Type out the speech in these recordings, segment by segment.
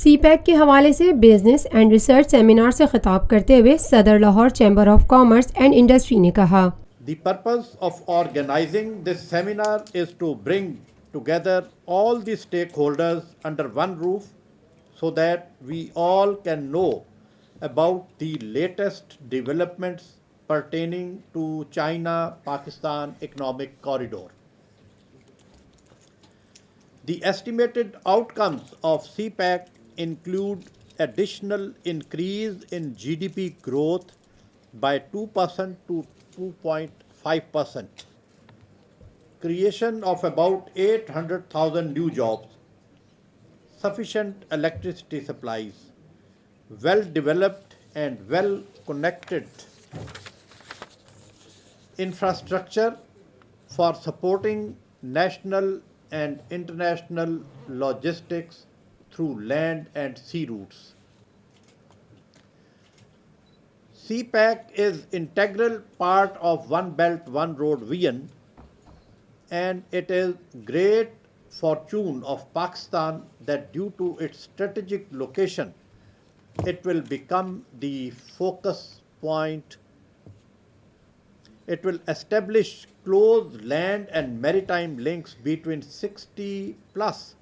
سی pack کے حوالے سے بزنس اینڈ ریسرچ سیمینار سے خطاب کرتے ہوئے صدر Lahore chamber of commerce and industry نے کہا، The purpose of organizing this seminar is to bring together all the stakeholders under one roof so that we all can know about the latest developments pertaining to China-Pakistan economic corridor. The estimated outcomes of CPEC include additional increase in GDP growth by 2% to 2.5%, creation of about 800,000 new jobs, sufficient electricity supplies, well-developed and well-connected infrastructure for supporting national and international logistics through land and sea routes. CPEC is integral part of One Belt, One Road vision, and it is great fortune of Pakistan that due to its strategic location, it will become the focus point. It will establish close land and maritime links between 60 plus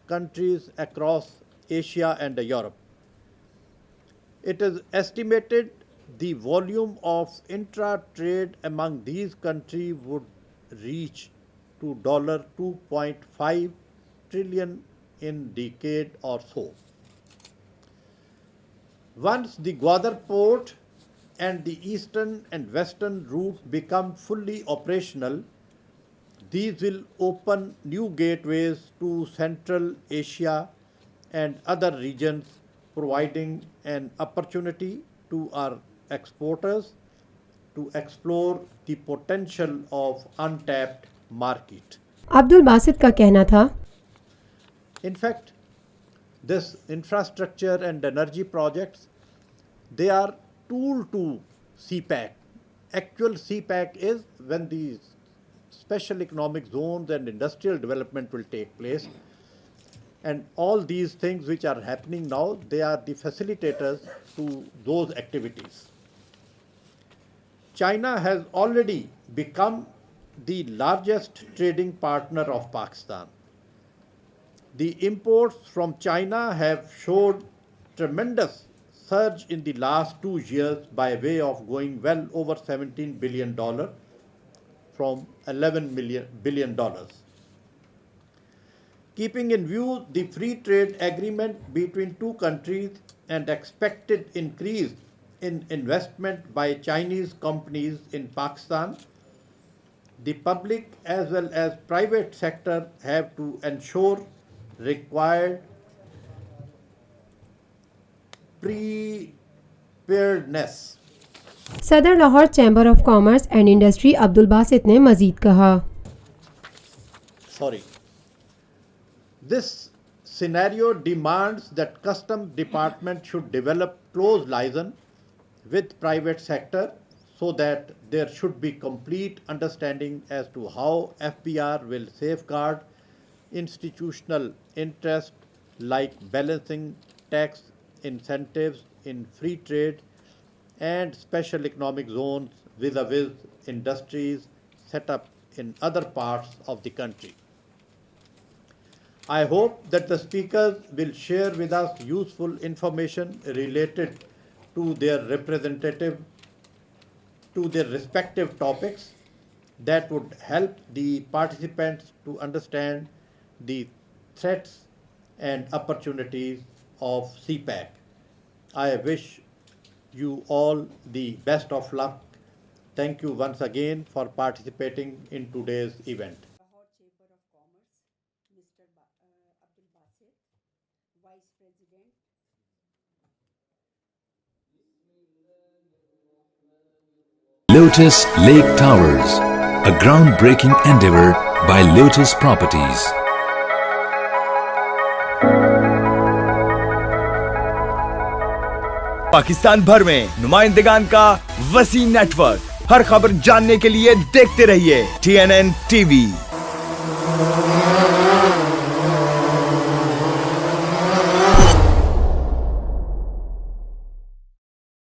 countries across Asia and Europe. It is estimated the volume of intra-trade among these countries would reach to $2.5 trillion in decade or so. Once the Gwadar port and the eastern and western routes become fully operational, these will open new gateways to Central Asia and other regions, providing an opportunity to our exporters to explore the potential of untapped market. Abdul Basit کا کہنا تھا، In fact, this infrastructure and energy projects, they are tool to CPEC. Actual CPEC is when these special economic zones and industrial development will take place. And all these things which are happening now, they are the facilitators to those activities. China has already become the largest trading partner of Pakistan. The imports from China have showed tremendous surge in the last 2 years by way of going well over $17 billion from $11 billion. Keeping in view the free trade agreement between two countries and expected increase in investment by Chinese companies in Pakistan, the public as well as private sector have to ensure required preparedness. صدر Lahore chamber of commerce and industry Abdul Basit نے مزید کہا، This scenario demands that Customs Department should develop close liaison with private sector so that there should be complete understanding as to how FBR will safeguard institutional interest like balancing tax incentives in free trade and special economic zones vis-a-vis industries set up in other parts of the country. I hope that the speakers will share with us useful information related to their respective topics that would help the participants to understand the threats and opportunities of CPEC. I wish you all the best of luck. Thank you once again for participating in today's event. Lahore Chamber of Commerce, Mr. Abdul Basit, Vice President. Lotus Lake Towers, a groundbreaking endeavor by Lotus Properties. Pakistan भर में नुमाइंदगान का वसी network, हर खबर जानने के लिए देखते रहिए TNN TV।